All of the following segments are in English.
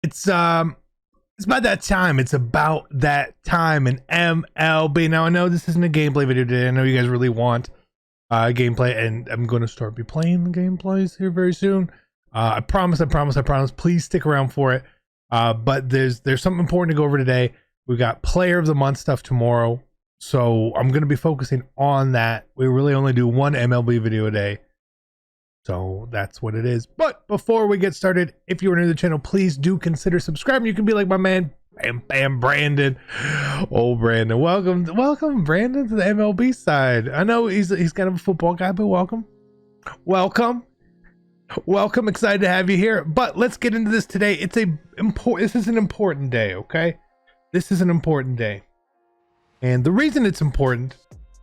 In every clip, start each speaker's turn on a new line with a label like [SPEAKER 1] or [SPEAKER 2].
[SPEAKER 1] It's about that time. It's about that time in MLB. Now I know this isn't a gameplay video today. I know you guys really want gameplay, and I'm going to start be playing the gameplays here very soon. I promise. Please stick around for it. But there's something important to go over today. We got Player of the Month stuff tomorrow, so I'm going to be focusing on that. We really only do one MLB video a day, so that's what it is. But before we get started, if you are new to the channel, please do consider subscribing. You can be like my man, Bam Brandon. Oh, Brandon, welcome, Brandon, to the MLB side. I know he's kind of a football guy, but welcome. Excited to have you here. But let's get into this today. This is an important day, okay? This is an important day. And the reason it's important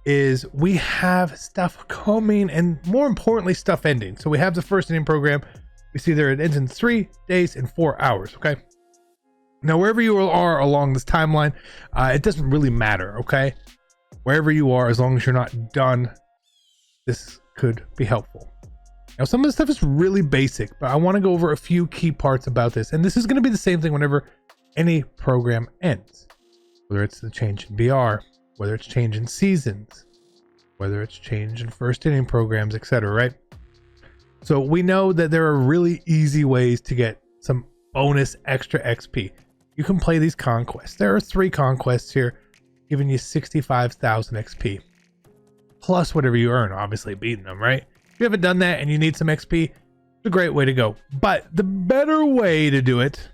[SPEAKER 1] is we have stuff coming, and more importantly, stuff ending. So we have the Firstinning Program. We see there it ends in 3 days and 4 hours, okay? Now, wherever you are along this timeline, it doesn't really matter, okay? Wherever you are, as long as you're not done, this could be helpful. Now, some of the stuff is really basic, but I want to go over a few key parts about this. And this is going to be the same thing whenever any program ends, whether it's the change in BR, whether it's change in seasons, whether it's change in first inning programs, etc., right? So we know that there are really easy ways to get some bonus extra XP. You can play these conquests. There are 3 conquests here, giving you 65,000 XP, plus whatever you earn, obviously beating them, right? If you haven't done that and you need some XP, it's a great way to go. But the better way to do it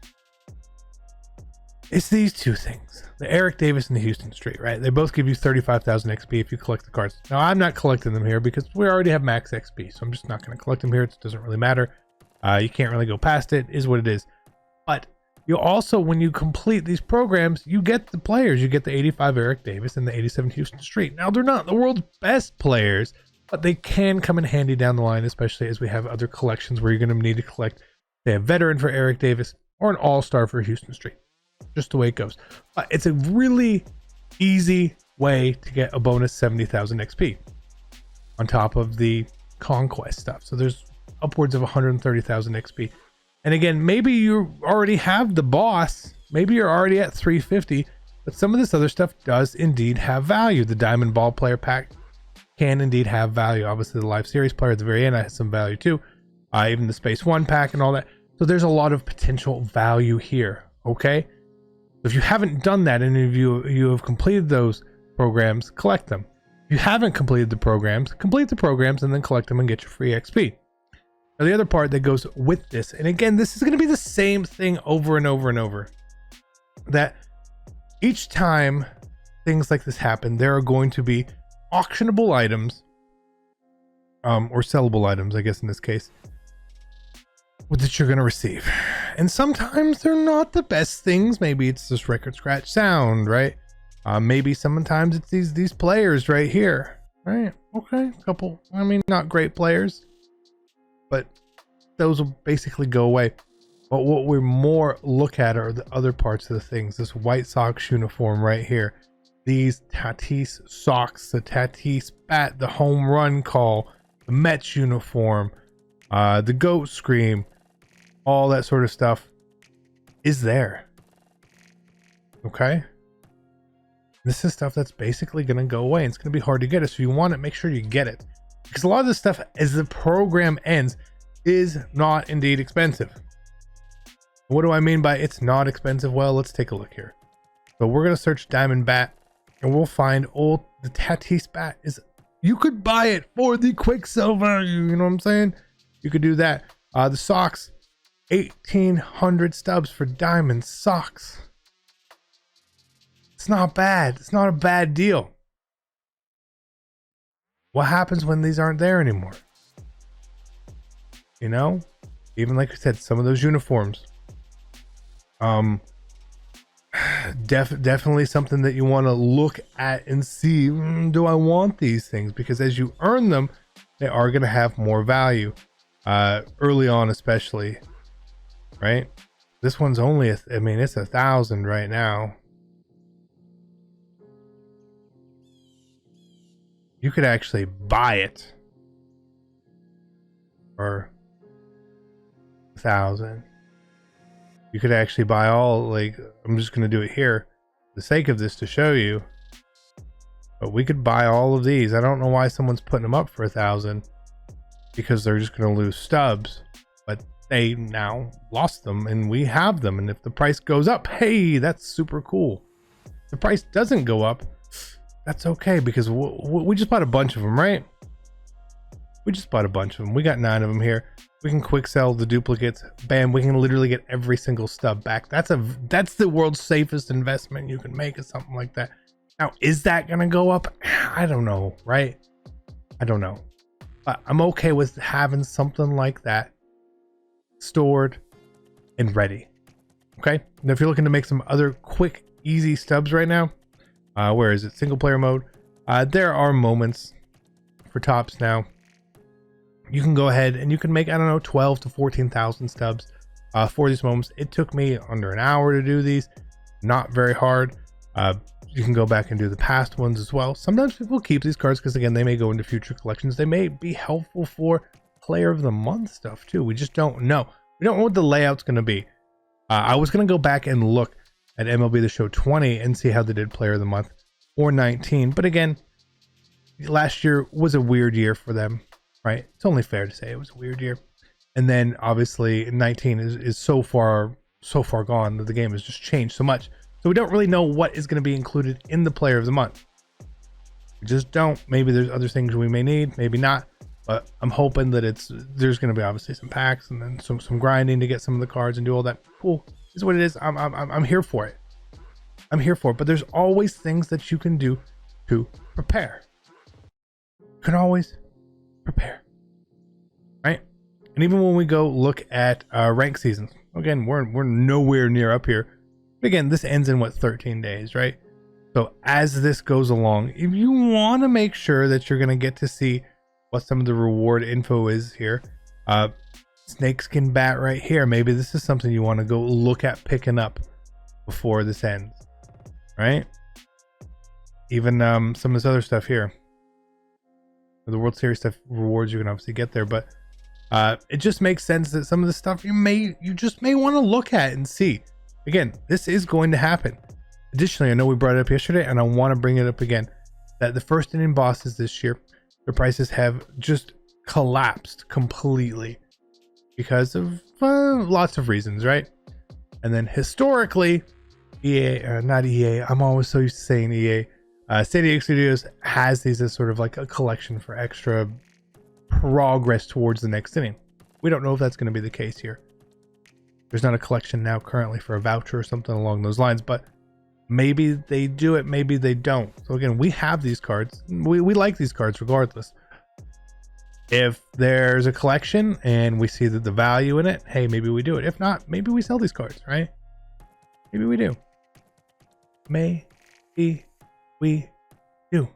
[SPEAKER 1] is these 2 things. The Eric Davis and the Houston Street, right? They both give you 35,000 XP if you collect the cards. Now, I'm not collecting them here because we already have max XP, so I'm just not going to collect them here. It doesn't really matter. You can't really go past it, is what it is. But you also, when you complete these programs, you get the players. You get the 85 Eric Davis and the 87 Houston Street. Now, they're not the world's best players, but they can come in handy down the line, especially as we have other collections where you're going to need to collect, say, a veteran for Eric Davis or an all-star for Houston Street. Just the way it goes. But it's a really easy way to get a bonus 70,000 XP on top of the conquest stuff. So there's upwards of 130,000 XP. And again, maybe you already have the boss. Maybe you're already at 350, but some of this other stuff does indeed have value. The Diamond Ball player pack can indeed have value. Obviously, the Live Series player at the very end has some value too. Even the Space One pack and all that. So there's a lot of potential value here. Okay. If you haven't done that, and if you have completed those programs, collect them. If you haven't completed the programs, complete the programs and then collect them and get your free XP. Now, the other part that goes with this, and again, this is going to be the same thing over and over and over, that each time things like this happen, there are going to be auctionable items, or sellable items, I guess in this case, that you're going to receive. And sometimes they're not the best things. Maybe it's this record scratch sound, right? Maybe sometimes it's these players right here, right? Okay, a couple, I mean, not great players, but those will basically go away. But what we more look at are the other parts of the things. This White Sox uniform right here, these Tatis socks, the Tatis bat, the home run call, the Mets uniform, the goat scream, all that sort of stuff is there. Okay, this is stuff that's basically going to go away, and it's going to be hard to get it. So you want to make sure you get it, because a lot of this stuff, as the program ends, is not indeed expensive. What do I mean by it's not expensive? Well, let's take a look here. So we're going to search Diamond Bat, and we'll find the Tatis bat is, you could buy it for the Quicksilver, you know what I'm saying? You could do that. The socks, 1,800 stubs for diamond socks. It's not bad. It's not a bad deal. What happens when these aren't there anymore? You know, even like I said, some of those uniforms, definitely something that you want to look at and see, do I want these things? Because as you earn them, they are going to have more value, early on, especially, right? This one's only, I mean, it's 1,000 right now. You could actually buy it for 1,000. You could actually buy all, like, I'm just going to do it here for the sake of this to show you. But we could buy all of these. I don't know why someone's putting them up for 1,000, because they're just going to lose stubs. But they now lost them and we have them. And if the price goes up, hey, that's super cool. If the price doesn't go up, that's okay, because we just bought a bunch of them, right? We just bought a bunch of them. We got 9 of them here. We can quick sell the duplicates. Bam, we can literally get every single stub back. That's the world's safest investment you can make, is something like that. Now, is that gonna go up? I don't know, right? I don't know. But I'm okay with having something like that stored and ready. Okay. Now, if you're looking to make some other quick, easy stubs right now, where is it? Single player mode. There are moments for tops now. You can go ahead and you can make, I don't know, 12 to 14,000 stubs for these moments. It took me under an hour to do these. Not very hard. You can go back and do the past ones as well. Sometimes people keep these cards because, again, they may go into future collections. They may be helpful for player of the month stuff too. We just don't know. We don't know what the layout's going to be. I was going to go back and look at MLB The Show 20 and see how they did player of the month or 19. But again, last year was a weird year for them, right? It's only fair to say it was a weird year. And then obviously 19 is so far gone that the game has just changed so much. So we don't really know what is going to be included in the player of the month. We just don't. Maybe there's other things we may need, maybe not. But I'm hoping that there's going to be obviously some packs and then some grinding to get some of the cards and do all that. Cool. This is what it is. I'm here for it. I'm here for it. But there's always things that you can do to prepare. You can always prepare, right? And even when we go look at rank seasons, again, we're nowhere near up here. Again, this ends in what, 13 days, right? So as this goes along, if you want to make sure that you're going to get to see what some of the reward info is here, snakeskin bat right here, maybe this is something you want to go look at picking up before this ends, right? Even some of this other stuff here, the World Series stuff rewards you can obviously get there, but it just makes sense that some of the stuff you just may want to look at and see. Again, this is going to happen. Additionally, I know we brought it up yesterday and I want to bring it up again, that the Firstinning bosses this year, their prices have just collapsed completely because of lots of reasons, right? And then historically, not EA, I'm always so used to saying EA, San Diego Studios has these as sort of like a collection for extra progress towards the next inning. We don't know if that's going to be the case here. There's not a collection now currently for a voucher or something along those lines, but maybe they do it, maybe they don't. So again, we have these cards. We like these cards regardless. If there's a collection and we see that the value in it, hey, maybe we do it. If not, maybe we sell these cards, right? Maybe we do. Maybe we do.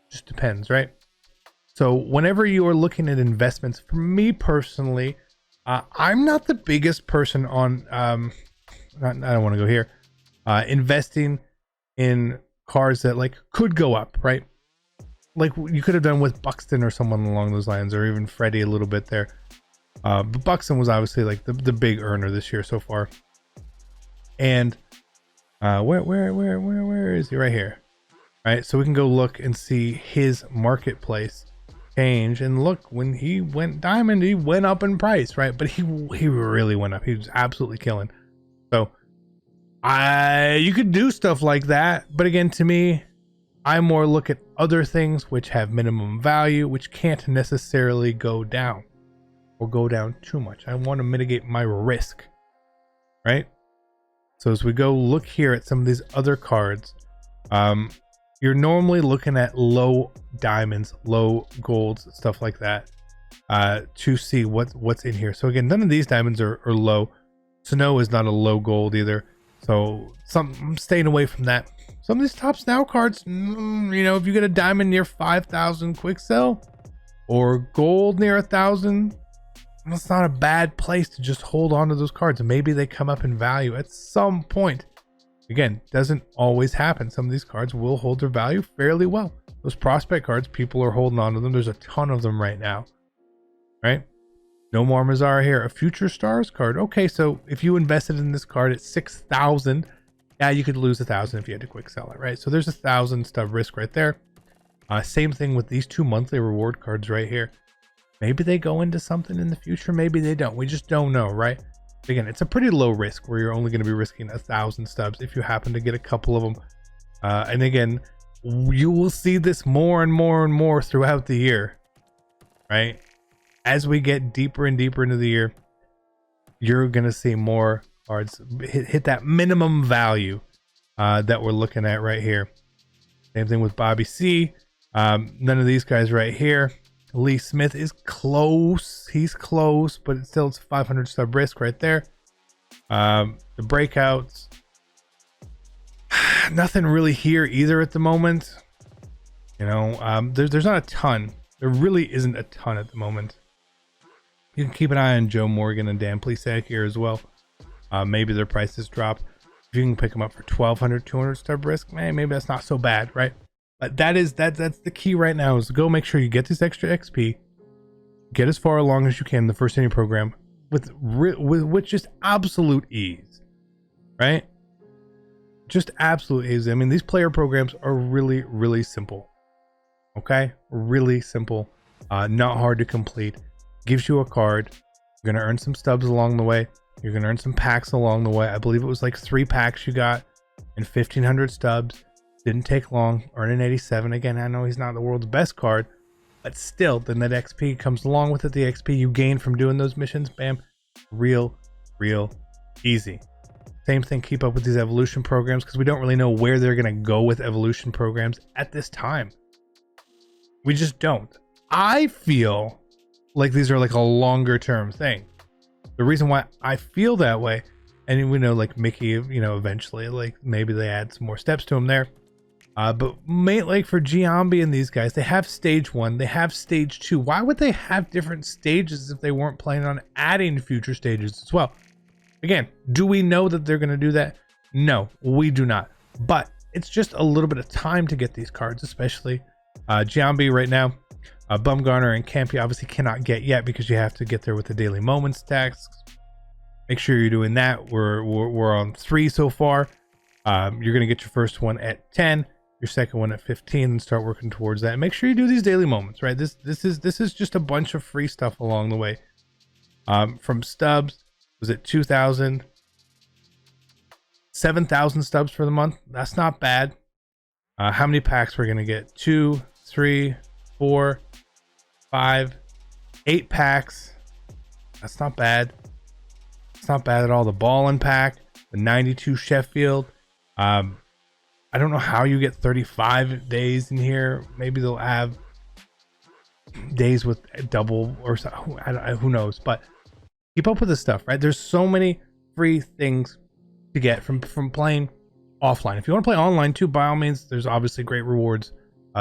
[SPEAKER 1] Just depends, right? So whenever you are looking at investments, for me personally, I'm not the biggest person on, I don't want to go here, investing in cars that like could go up, right? Like you could have done with Buxton or someone along those lines, or even Freddie a little bit there. But Buxton was obviously like the big earner this year so far. And where is he? Right here. Right, so we can go look and see his marketplace change, and look, when he went diamond, he went up in price, right? But he really went up. He was absolutely killing. So you could do stuff like that, but again, to me, I more look at other things which have minimum value, which can't necessarily go down or go down too much. I want to mitigate my risk, right? So as we go look here at some of these other cards, you're normally looking at low diamonds, low golds, stuff like that, to see what's in here. So again, none of these diamonds are low. Snow is not a low gold either. So I'm staying away from that. Some of these Tops Now cards, you know, if you get a diamond near 5,000 quick sell or gold near 1,000, it's not a bad place to just hold on to those cards. Maybe they come up in value at some point. Again, doesn't always happen. Some of these cards will hold their value fairly well. Those prospect cards, people are holding on to them. There's a ton of them right now, right? No more Mazzara here. A Future Stars card. Okay, so if you invested in this card at 6,000, yeah, you could lose 1,000 if you had to quick sell it, right? So there's 1,000 stub risk right there. Same thing with these 2 monthly reward cards right here. Maybe they go into something in the future. Maybe they don't. We just don't know, right? Again, it's a pretty low risk where you're only going to be risking 1,000 stubs if you happen to get a couple of them. And again, you will see this more and more and more throughout the year, right? As we get deeper and deeper into the year, you're going to see more cards hit that minimum value that we're looking at right here. Same thing with Bobby C. None of these guys right here. Lee Smith is close. He's close, but it's 500 stub risk right there. The breakouts. Nothing really here either at the moment. You know, there's not a ton. There really isn't a ton at the moment. You can keep an eye on Joe Morgan and Dan Plesac here as well. Maybe their prices drop. If you can pick them up for 1,200, 200 stub risk, man, maybe that's not so bad, right? But that's the key right now, is to go make sure you get this extra XP, get as far along as you can in the Firstinning program with just absolute ease, right? Just absolute ease. I mean, these player programs are really, really simple. Okay, really simple, not hard to complete. Gives you a card. You're gonna earn some stubs along the way. You're gonna earn some packs along the way. I believe it was like 3 packs you got and 1,500 stubs. Didn't take long. Earning 87. Again, I know he's not the world's best card, but still, the net XP comes along with it. The XP you gain from doing those missions, bam, real easy. Same thing, keep up with these evolution programs, because we don't really know where they're gonna go with evolution programs at this time. We just don't. I feel like these are like a longer term thing. The reason why I feel that way, and we know like Mickey, you know, eventually like maybe they add some more steps to him there. But like for Giambi and these guys, they have stage 1, they have stage 2. Why would they have different stages if they weren't planning on adding future stages as well? Again, do we know that they're going to do that? No, we do not. But it's just a little bit of time to get these cards, especially Giambi right now. Bumgarner and Campy obviously cannot get yet because you have to get there with the daily moments tax. Make sure you're doing that. We're on 3 so far. You're going to get your first one at 10, your second one at 15, and start working towards that. And make sure you do these daily moments, right? This is just a bunch of free stuff along the way. From stubs, was it 2,000? 7,000 stubs for the month. That's not bad. How many packs we're going to get? 2, 3, 4, 5, 8 packs. That's not bad. It's not bad at all. The Ballin pack, the 92 Sheffield. I don't know how you get 35 days in here. Maybe they'll have days with double or so. Who knows? But keep up with this stuff, right? There's so many free things to get from playing offline. If you want to play online too, by all means, there's obviously great rewards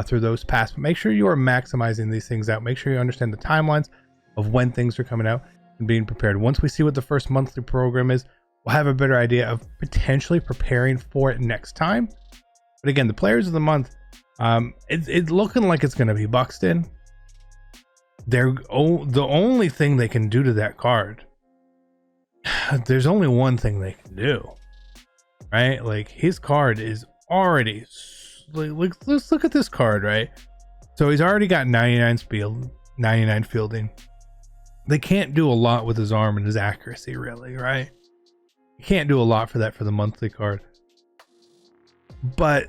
[SPEAKER 1] through those paths. But make sure you are maximizing these things out. Make sure you understand the timelines of when things are coming out and being prepared. Once we see what the first monthly program is, we'll have a better idea of potentially preparing for it next time. But again, the players of the month, it's looking like it's going to be Buxton. The only thing they can do to that card, there's only one thing they can do, right? Like his card is already, like, let's look at this card, right? So he's already got 99 speed, 99 fielding. They can't do a lot with his arm and his accuracy, really, right? You can't do a lot for that for the monthly card. But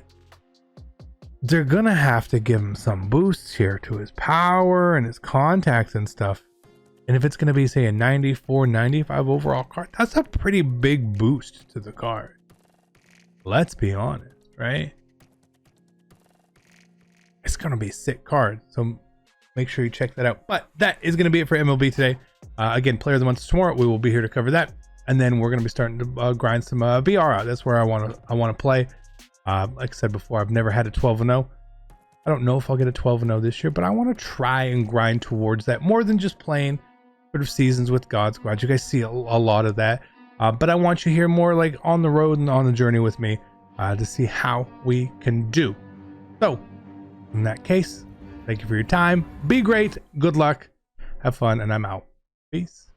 [SPEAKER 1] they're gonna have to give him some boosts here to his power and his contacts and stuff. And if it's gonna be, say, a 94, 95 overall card, that's a pretty big boost to the card. Let's be honest, right? It's gonna be a sick card, so make sure you check that out. But that is gonna be it for MLB today. Again, player of the month tomorrow. We will be here to cover that, and then we're gonna be starting to grind some BR out. That's where I want to play. Like I said before, I've never had a 12-0. I don't know if I'll get a 12-0 this year, but I want to try and grind towards that more than just playing sort of seasons with God Squad. You guys see a lot of that, but I want you here more like on the road and on the journey with me to see how we can do. So in that case, thank you for your time. Be great. Good luck. Have fun. And I'm out. Peace.